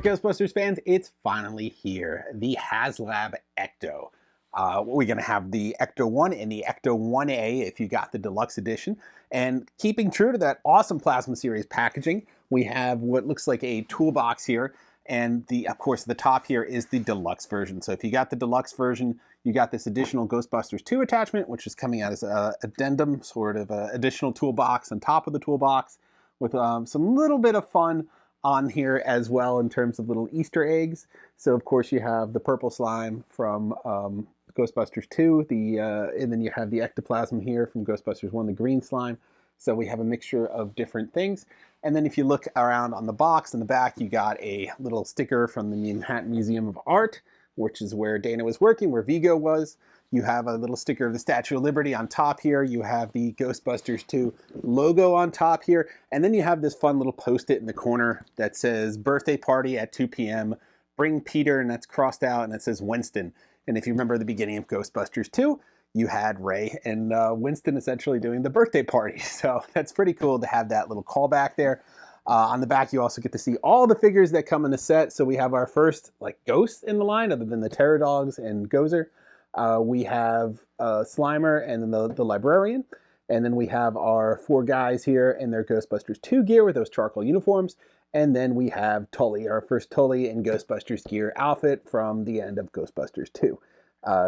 right, Ghostbusters fans, it's finally here. The HasLab Ecto. We're going to have the Ecto 1 and the Ecto 1A if you got the deluxe edition. And keeping true to that awesome Plasma Series packaging, we have what looks like a toolbox here. And of course, the top here is the deluxe version. So if you got the deluxe version, you got this additional Ghostbusters 2 attachment, which is coming out as an addendum, sort of an additional toolbox on top of the toolbox with some little bit of fun on here as well in terms of little Easter eggs. So of course you have the purple slime from Ghostbusters 2, and then you have the ectoplasm here from Ghostbusters 1, the green slime. So we have a mixture of different things. And then if you look around on the box in the back, you got a little sticker from the Manhattan Museum of Art, which is where Dana was working, where Vigo was. You have a little sticker of the Statue of Liberty on top here. You have the Ghostbusters 2 logo on top here. And then you have this fun little post-it in the corner that says birthday party at 2 p.m. Bring Peter, and that's crossed out, and it says Winston. And if you remember the beginning of Ghostbusters 2, you had Ray and Winston essentially doing the birthday party. So that's pretty cool to have that little callback there. On the back, you also get to see all the figures that come in the set. So we have our first ghosts in the line, other than the Terror Dogs and Gozer. We have Slimer and then the Librarian. And then we have our 4 guys here in their Ghostbusters 2 gear with those charcoal uniforms. And then we have Tully, our first Tully in Ghostbusters gear outfit from the end of Ghostbusters 2.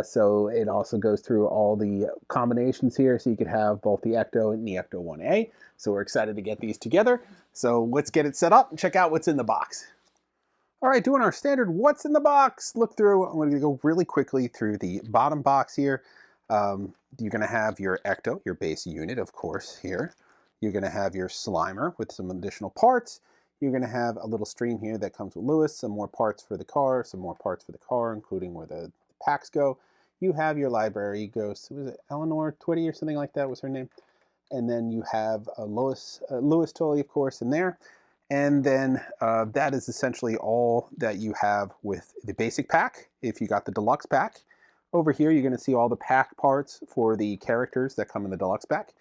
So it also goes through all the combinations here, so you could have both the Ecto and the Ecto 1A. So we're excited to get these together. So let's get it set up and check out what's in the box. All right, doing our standard what's in the box look through. I'm going to go really quickly through the bottom box here. You're going to have your Ecto, your base unit, of course, here. You're going to have your Slimer with some additional parts. You're going to have a little stream here that comes with Lewis, some more parts for the car, including where the packs go. You have your library ghost. Was it Eleanor Twitty or something like that was her name? And then you have Lewis Tully, of course, in there. And then that is essentially all that you have with the basic pack. If you got the deluxe pack, over here you're going to see all the pack parts for the characters that come in the deluxe pack.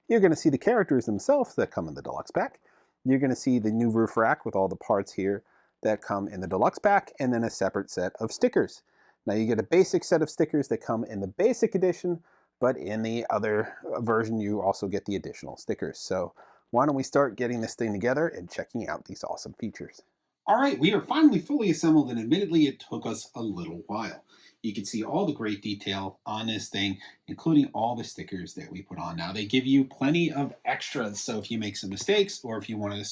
You're going to see the characters themselves that come in the deluxe pack. You're going to see the new roof rack with all the parts here that come in the deluxe pack, and then a separate set of stickers. Now you get a basic set of stickers that come in the basic edition, but in the other version you also get the additional stickers. So why don't we start getting this thing together and checking out these awesome features. All right, we are finally fully assembled, and admittedly it took us a little while. You can see all the great detail on this thing, including all the stickers that we put on. Now, they give you plenty of extras, so if you make some mistakes or if you want to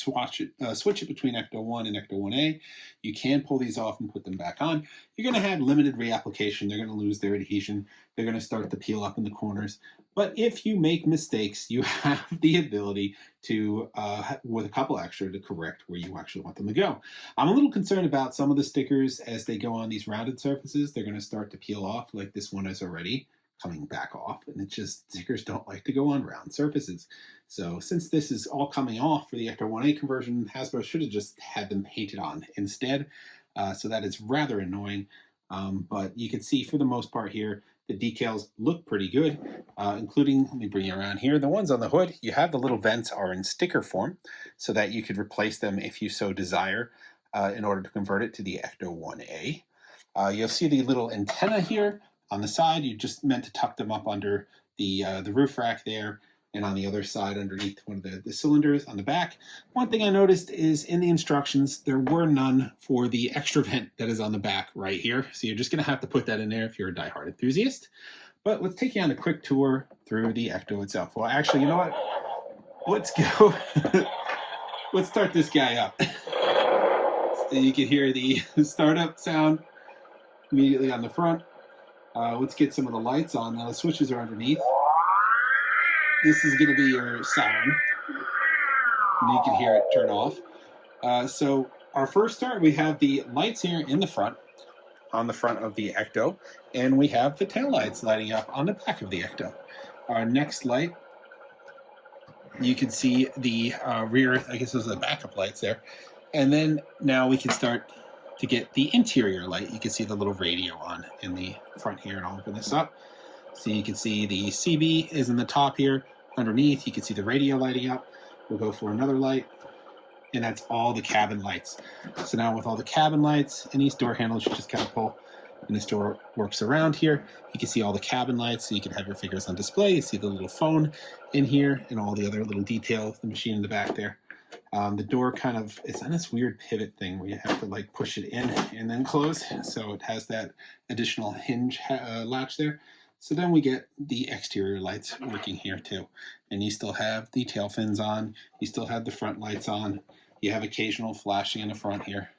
switch it between Ecto 1 and Ecto 1A, you can pull these off and put them back on. You're going to have limited reapplication. They're going to lose their adhesion. They're going to start to peel up in the corners. But if you make mistakes, you have the ability to, with a couple extra, to correct where you actually want them to go. I'm a little concerned about some of the stickers as they go on these rounded surfaces. They're going to start to peel off, like this one is already coming back off. And it's just, stickers don't like to go on round surfaces. So since this is all coming off for the Ecto 1A conversion, Hasbro should have just had them painted on instead. So that is rather annoying. But you can see for the most part here, the decals look pretty good, including, let me bring you around here, the ones on the hood, you have the little vents are in sticker form so that you could replace them if you so desire in order to convert it to the Ecto 1A. You'll see the little antenna here on the side. You just meant to tuck them up under the roof rack there, and on the other side underneath one of the cylinders on the back. One thing I noticed is in the instructions, there were none for the extra vent that is on the back right here. So you're just going to have to put that in there if you're a diehard enthusiast. But let's take you on a quick tour through the Ecto itself. Well, actually, you know what? Let's go. Let's start this guy up. So you can hear the startup sound immediately on the front. Let's get some of the lights on. Now the switches are underneath. This is going to be your siren. And you can hear it turn off. So our first start, we have the lights here in the front, on the front of the Ecto, and we have the tail lights lighting up on the back of the Ecto. Our next light, you can see the rear, I guess those are the backup lights there. And then now we can start to get the interior light. You can see the little radio on in the front here, and I'll open this up. So you can see the CB is in the top here. Underneath, you can see the radio lighting up. We'll go for another light. and that's all the cabin lights. So now with all the cabin lights and these door handles, you just kind of pull, and this door works around here. You can see all the cabin lights, so you can have your figures on display. You see the little phone in here and all the other little details, the machine in the back there. The door kind of, it's on this weird pivot thing where you have to like push it in and then close. So it has that additional hinge latch there. So then we get the exterior lights working here too. And you still have the tail fins on. You still have the front lights on. You have occasional flashing in the front here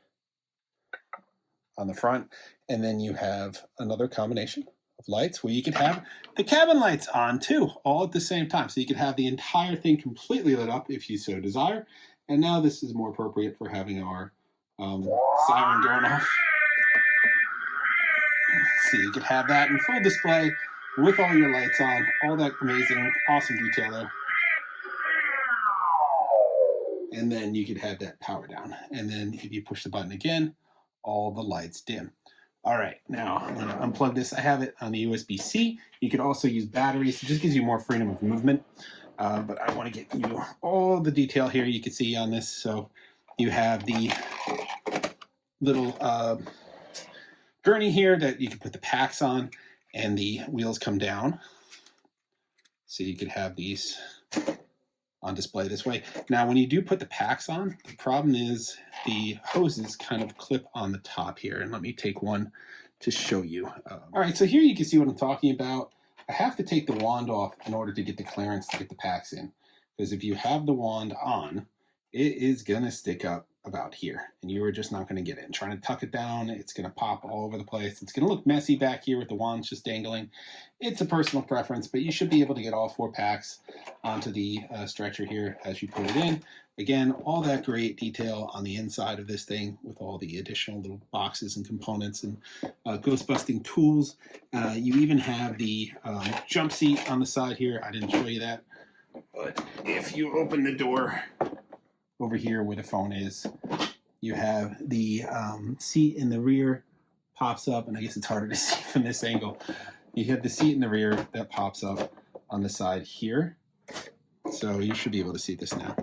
on the front. And then you have another combination of lights where you could have the cabin lights on too, all at the same time. So you could have the entire thing completely lit up if you so desire. And now this is more appropriate for having our siren going off. So you could have that in full display with all your lights on, all that amazing, awesome detail there. And then you could have that power down. And then if you push the button again, all the lights dim. All right, now I'm going to unplug this. I have it on the USB-C. You could also use batteries. It just gives you more freedom of movement. But I want to get you all the detail here you can see on this. So you have the little gurney here that you can put the packs on, and the wheels come down. So you could have these on display this way. Now, when you do put the packs on, the problem is the hoses kind of clip on the top here. And let me take one to show you. All right, so here you can see what I'm talking about. I have to take the wand off in order to get the clearance to get the packs in. Because if you have the wand on, it is gonna stick up about here, and you are just not gonna get it. And trying to tuck it down, it's gonna pop all over the place. It's gonna look messy back here with the wands just dangling. It's a personal preference, but you should be able to get all 4 packs onto the stretcher here as you put it in. Again, all that great detail on the inside of this thing with all the additional little boxes and components and ghost-busting tools. You even have the jump seat on the side here. I didn't show you that, but if you open the door over here where the phone is, you have the seat in the rear pops up, and I guess it's harder to see from this angle. You have the seat in the rear that pops up on the side here. So you should be able to see this now.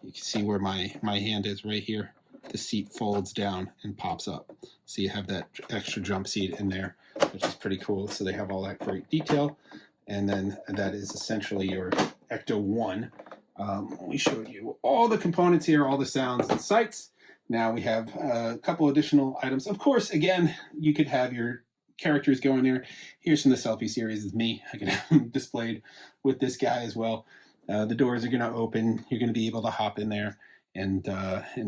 You can see where my hand is right here. The seat folds down and pops up. So you have that extra jump seat in there, which is pretty cool. So they have all that great detail. And then that is essentially your Ecto 1. We showed you all the components here, all the sounds and sights. Now we have a couple additional items. Of course, again, you could have your characters go in there. Here's from the selfie series is me. I can have them displayed with this guy as well. The doors are going to open. You're going to be able to hop in there and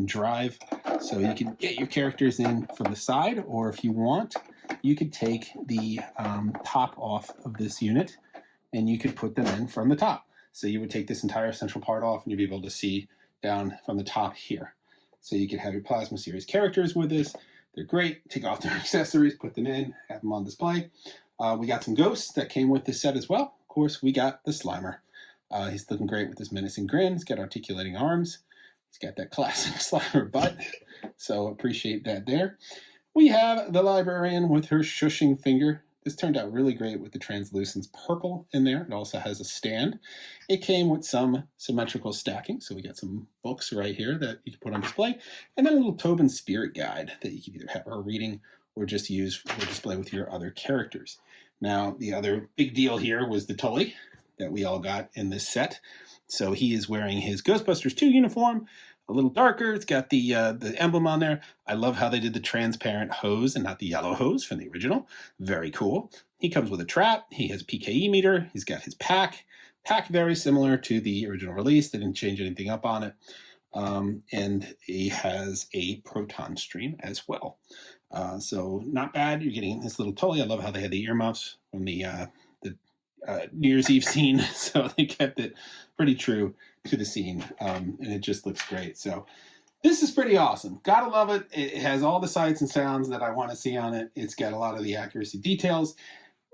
drive. So you can get your characters in from the side, or if you want, you could take the top off of this unit and you could put them in from the top. So you would take this entire central part off and you'd be able to see down from the top here. So you could have your Plasma Series characters with this. They're great. Take off their accessories, put them in, have them on display. We got some ghosts that came with this set as well. Of course, we got the Slimer. He's looking great with his menacing grin. He's got articulating arms. He's got that classic Slimer butt. So appreciate that there. We have the librarian with her shushing finger. This turned out really great with the translucence purple in there. It also has a stand. It came with some symmetrical stacking. So we got some books right here that you can put on display. And then a little Tobin Spirit Guide that you can either have her reading or just use for display with your other characters. Now, the other big deal here was the Tully that we all got in this set. So he is wearing his Ghostbusters 2 uniform, a little darker. It's got the emblem on there. I love how they did the transparent hose and not the yellow hose from the original. Very cool. He comes with a trap. He has PKE meter. He's got his pack. Pack very similar to the original release. They didn't change anything up on it. And he has a proton stream as well. So not bad. You're getting this little Tully. I love how they had the earmuffs from the New Year's Eve scene. So they kept it pretty true to the scene, and it just looks great. So this is pretty awesome. Gotta love it. It has all the sights and sounds that I want to see on it. It's got a lot of the accuracy details.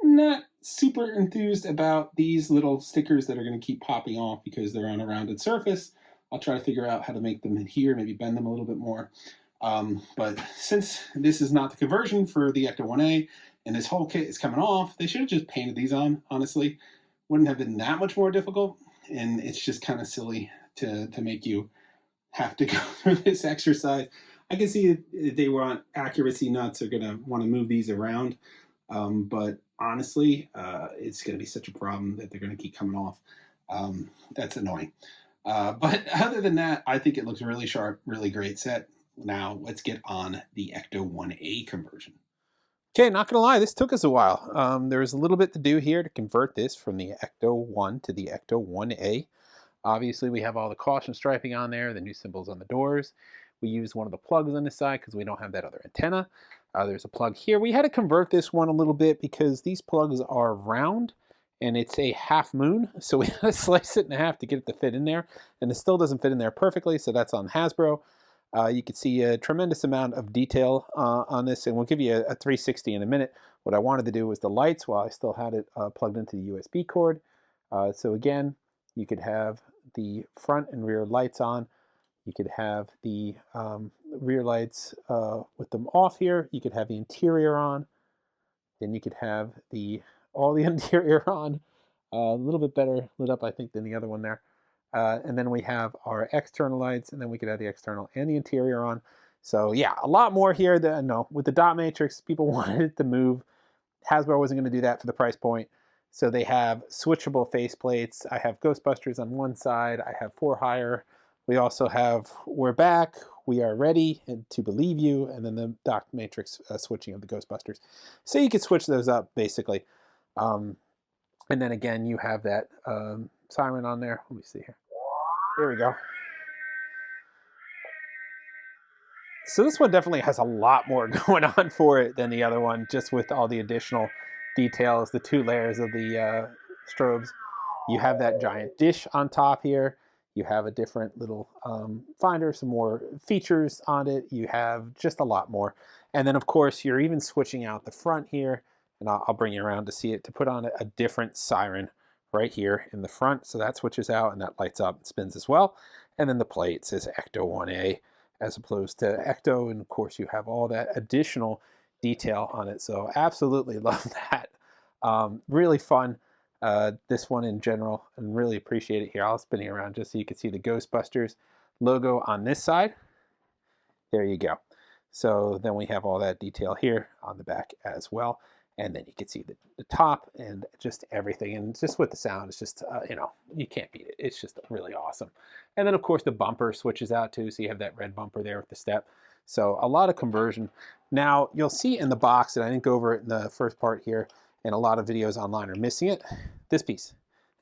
Not super enthused about these little stickers that are going to keep popping off because they're on a rounded surface. I'll try to figure out how to make them in here, maybe bend them a little bit more. But since this is not the conversion for the Ecto 1A and this whole kit is coming off, they should have just painted these on, honestly. Wouldn't have been that much more difficult. And it's just kind of silly to make you have to go through this exercise. I can see if they want accuracy nuts, they're going to want to move these around. But honestly, it's going to be such a problem that they're going to keep coming off. That's annoying. But other than that, I think it looks really sharp, really great set. Now let's get on the Ecto 1A conversion. Okay, not gonna lie, this took us a while. There's a little bit to do here to convert this from the Ecto 1 to the Ecto 1A. Obviously, we have all the caution striping on there, the new symbols on the doors. We used one of the plugs on this side because we don't have that other antenna. There's a plug here. We had to convert this one a little bit because these plugs are round and it's a half moon. So we had to slice it in half to get it to fit in there. And it still doesn't fit in there perfectly, so that's on Hasbro. You can see a tremendous amount of detail on this, and we'll give you a 360 in a minute. What I wanted to do was the lights while I still had it plugged into the USB cord. So again, you could have the front and rear lights on. You could have the rear lights with them off here. You could have the interior on. Then you could have all the interior on. A little bit better lit up, I think, than the other one there. And then we have our external lights, and then we could have the external and the interior on. So yeah, a lot more here. No, with the dot matrix, people wanted it to move. Hasbro wasn't going to do that for the price point. So they have switchable faceplates. I have Ghostbusters on one side. I have For Hire. We also have We're Back, We Are Ready, and To Believe You, and then the dot matrix switching of the Ghostbusters. So you could switch those up, basically. And then again, you have that siren on there. Let me see here. There we go. So this one definitely has a lot more going on for it than the other one, just with all the additional details, the 2 layers of the strobes. You have that giant dish on top here. You have a different little finder, some more features on it. You have just a lot more. And then, of course, you're even switching out the front here, and I'll bring you around to see it, to put on a different siren right here in the front. So that switches out and that lights up and spins as well. And then the plate says Ecto 1A as opposed to Ecto. And of course you have all that additional detail on it. So absolutely love that. Really fun, this one in general, and really appreciate it here. I'll spin it around just so you can see the Ghostbusters logo on this side. There you go. So then we have all that detail here on the back as well. And then you can see the top and just everything. And just with the sound, it's just, you can't beat it. It's just really awesome. And then, of course, the bumper switches out too. So you have that red bumper there with the step. So a lot of conversion. Now, you'll see in the box, and I didn't go over it in the first part here, and a lot of videos online are missing it, this piece.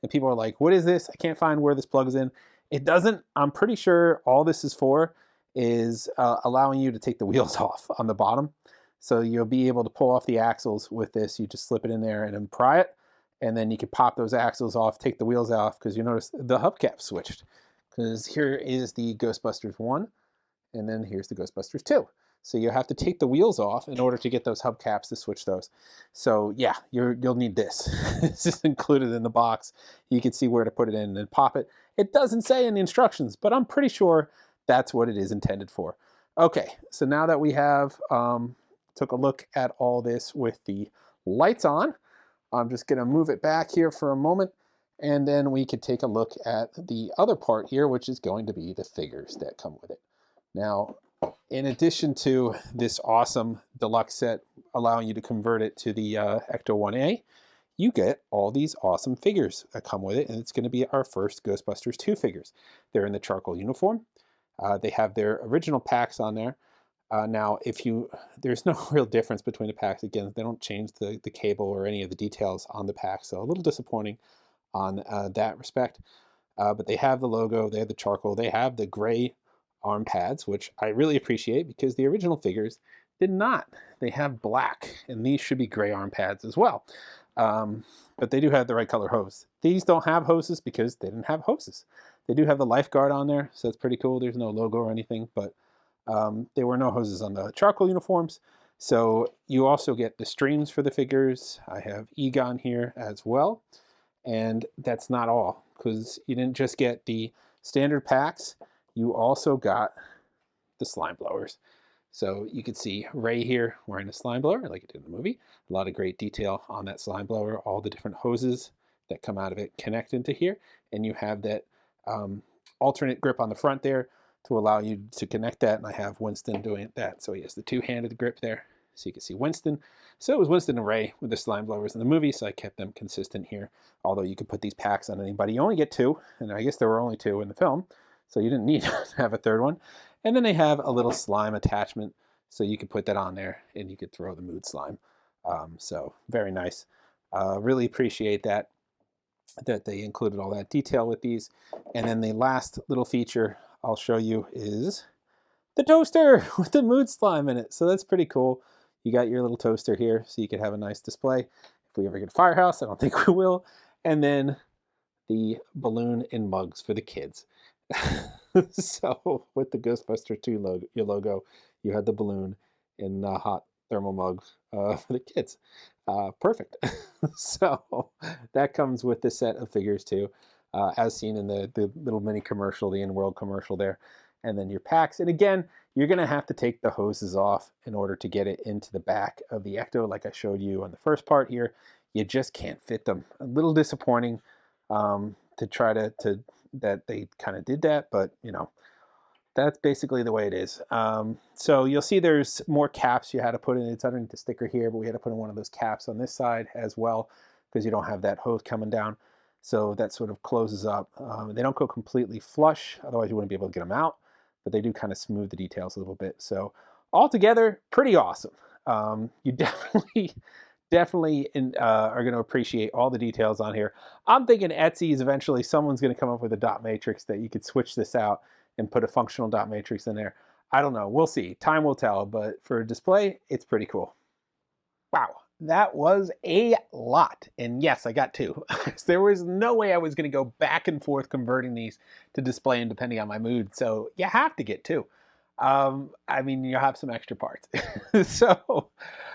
And people are like, what is this? I can't find where this plugs in. It doesn't. I'm pretty sure all this is for is allowing you to take the wheels off on the bottom. So you'll be able to pull off the axles with this. You just slip it in there and then pry it. And then you can pop those axles off, take the wheels off, because you notice the hubcap switched. Because here is the Ghostbusters 1, and then here's the Ghostbusters 2. So you have to take the wheels off in order to get those hubcaps to switch those. So yeah, you'll need this. This is included in the box. You can see where to put it in and pop it. It doesn't say in the instructions, but I'm pretty sure that's what it is intended for. Okay, so now that we have took a look at all this with the lights on, I'm just going to move it back here for a moment, and then we could take a look at the other part here, which is going to be the figures that come with it. Now, in addition to this awesome deluxe set allowing you to convert it to the Ecto 1A, you get all these awesome figures that come with it, and it's going to be our first Ghostbusters 2 figures. They're in the charcoal uniform. They have their original packs on there. Now, there's no real difference between the packs. Again, they don't change the cable or any of the details on the pack, so a little disappointing on that respect. But they have the logo, they have the charcoal, they have the gray arm pads, which I really appreciate because the original figures did not. They have black, and these should be gray arm pads as well. But they do have the right color hose. These don't have hoses because they didn't have hoses. They do have the lifeguard on there, so it's pretty cool. There's no logo or anything, but there were no hoses on the charcoal uniforms. So you also get the streams for the figures. I have Egon here as well. And that's not all, because you didn't just get the standard packs, you also got the slime blowers. So you can see Ray here wearing a slime blower like it did in the movie. A lot of great detail on that slime blower, all the different hoses that come out of it connect into here. And you have that alternate grip on the front there to allow you to connect that. And I have Winston doing that. So he has the two-handed grip there. So you can see Winston. So it was Winston and Ray with the slime blowers in the movie, so I kept them consistent here. Although you could put these packs on anybody. You only get two, and I guess there were only two in the film, so you didn't need to have a third one. And then they have a little slime attachment, so you could put that on there, and you could throw the mood slime. So very nice. Really appreciate that they included all that detail with these. And then the last little feature I'll show you is the toaster with the mood slime in it. So that's pretty cool. You got your little toaster here, so you could have a nice display. If we ever get a firehouse, I don't think we will. And then the balloon and mugs for the kids. So with the Ghostbusters 2 logo, your logo, you had the balloon in hot thermal mugs for the kids. Perfect. So that comes with the set of figures too, as seen in the little mini commercial, the in-world commercial there. And then your packs. And again, you're going to have to take the hoses off in order to get it into the back of the Ecto, like I showed you on the first part here. You just can't fit them. A little disappointing to try to that they kind of did that, but you know, that's basically the way it is. So you'll see there's more caps you had to put in. It's underneath the sticker here, but we had to put in one of those caps on this side as well because you don't have that hose coming down. So that sort of closes up. They don't go completely flush, otherwise you wouldn't be able to get them out, but they do kind of smooth the details a little bit. So altogether, pretty awesome. You definitely are going to appreciate all the details on here. I'm thinking Etsy's eventually someone's going to come up with a dot matrix that you could switch this out and put a functional dot matrix in there. I don't know. We'll see. Time will tell. But for a display, it's pretty cool. Wow. That was a lot. And yes, I got two. There was no way I was going to go back and forth converting these to display and depending on my mood. So you have to get two. I mean, you have some extra parts. So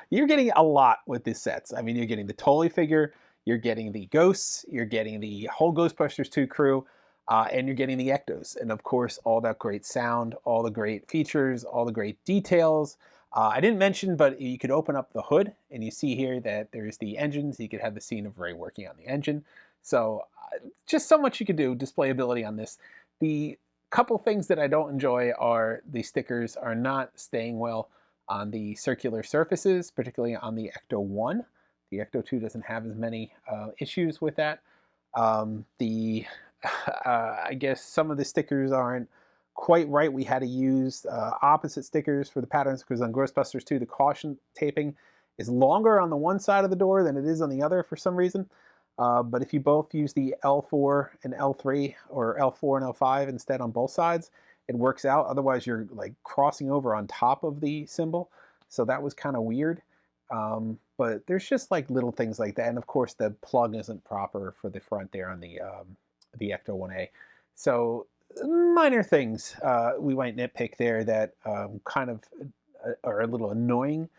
you're getting a lot with these sets. I mean, you're getting the Tully figure, you're getting the Ghosts, you're getting the whole Ghostbusters 2 crew, and you're getting the Ectos. And of course, all that great sound, all the great features, all the great details. I didn't mention, but you could open up the hood and you see here that there's the engines. You could have the scene of Ray working on the engine. So just so much you could do, displayability on this. The couple things that I don't enjoy are the stickers are not staying well on the circular surfaces, particularly on the Ecto 1. The Ecto 2 doesn't have as many issues with that. I guess some of the stickers aren't quite right. We had to use opposite stickers for the patterns because on Ghostbusters 2, the caution taping is longer on the one side of the door than it is on the other for some reason. But if you both use the L4 and L3 or L4 and L5 instead on both sides, it works out. Otherwise, you're like crossing over on top of the symbol. So that was kind of weird. But there's just like little things like that. And of course, the plug isn't proper for the front there on the Ecto 1A. So minor things we might nitpick there that kind of are a little annoying.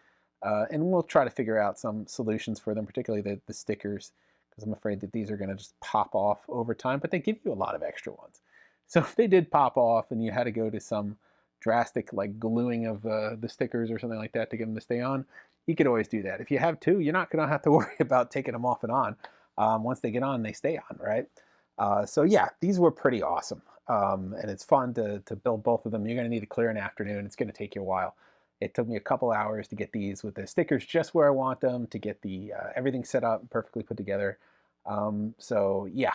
And we'll try to figure out some solutions for them, particularly the stickers, because I'm afraid that these are going to just pop off over time, but they give you a lot of extra ones. So if they did pop off and you had to go to some drastic like gluing of the stickers or something like that to get them to stay on, you could always do that. If you have two, you're not going to have to worry about taking them off and on. Once they get on, they stay on, right? So yeah, these were pretty awesome. And it's fun to build both of them. You're going to need to clear an afternoon. It's going to take you a while. It took me a couple hours to get these with the stickers just where I want them, to get the everything set up and perfectly put together. So yeah,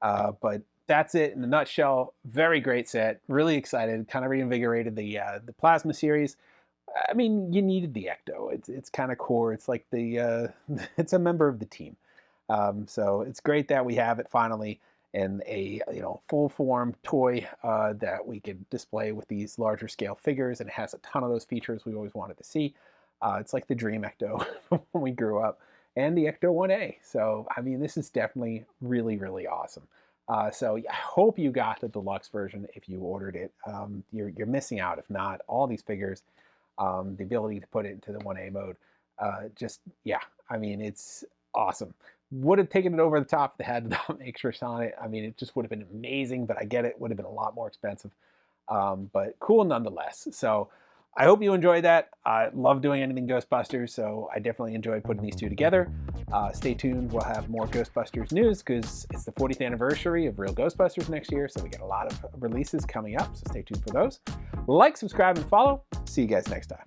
but that's it in a nutshell. Very great set. Really excited. Kind of reinvigorated the plasma series. I mean, you needed the Ecto. It's kind of core. It's like the it's a member of the team. So it's great that we have it finally in a full form toy that we can display with these larger scale figures, and it has a ton of those features we always wanted to see. It's like the dream Ecto when we grew up, and the Ecto 1A. So I mean, this is definitely really, really awesome. So I hope you got the deluxe version if you ordered it. You're missing out if not. All these figures, the ability to put it into the 1A mode, just yeah, I mean, it's awesome. Would have taken it over the top if they had the dot matrix on it. I mean, it just would have been amazing, but I get it. Would have been a lot more expensive, but cool nonetheless. So I hope you enjoyed that. I love doing anything Ghostbusters, so I definitely enjoyed putting these two together. Stay tuned. We'll have more Ghostbusters news because it's the 40th anniversary of Real Ghostbusters next year, so we got a lot of releases coming up, so stay tuned for those. Like, subscribe, and follow. See you guys next time.